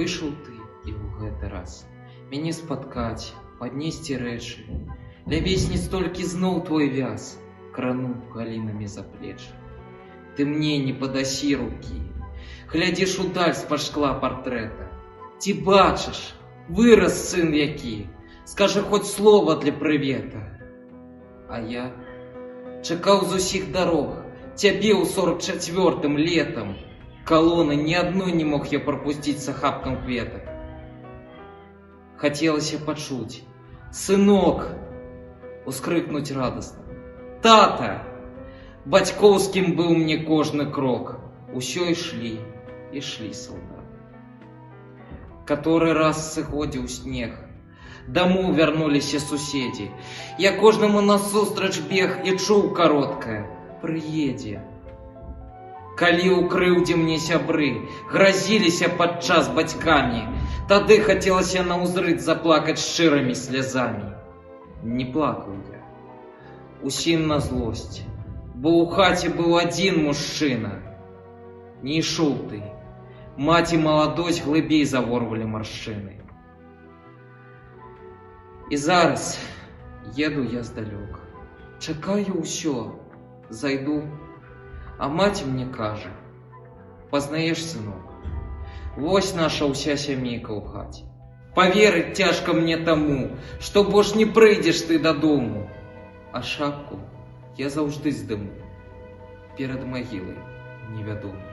выйшаў ты і ў гэты раз мяне спаткаць, паднесці рэчы. Ля весні столькі зноў твой вяз крану галінамі за плечы. Ты мне не падасі рукі, глядзіш удаль з-пад шкла партрэта. Ці бачыш, вырас сын які, скажы хоць слова для прывета. А я чакаў з усіх дарог цябе ў 44-м летам. Калоны ні адной не мог я прапусціць з ахапкам кветак. Хацелася пачуць: «Сынок!» Ускрыкнуць радасна: «Тата!» Бацькоўскім быў мне кожны крок. Усё ішлі салдаты. Каторы раз сыходзіў снег, дамоў вярнуліся суседзі. Я кожнаму насустрач бег і чуў кароткае: «Прыедзе». Калі ў крыўдзе мне сябры гразіліся падчас бацькамі, тады хацелася наўзрыд заплакаць шчырымі слязамі. Не плакаў я, усім на злосць, бо ў хаце быў адзін мужчына. Не ішоў ты, маці маладосць глыбей заворвалі маршчыны. І зараз еду я здалёк, чакаю ўсё, зайду, а маці мне кажа: «Пазнаеш, сынок, вось наша ўся сямейка ў хаце. Паверыць цяжка мне таму, што больш не прыйдзеш ты дадому. А шапку я заўжды здыму перад магілай невядомай».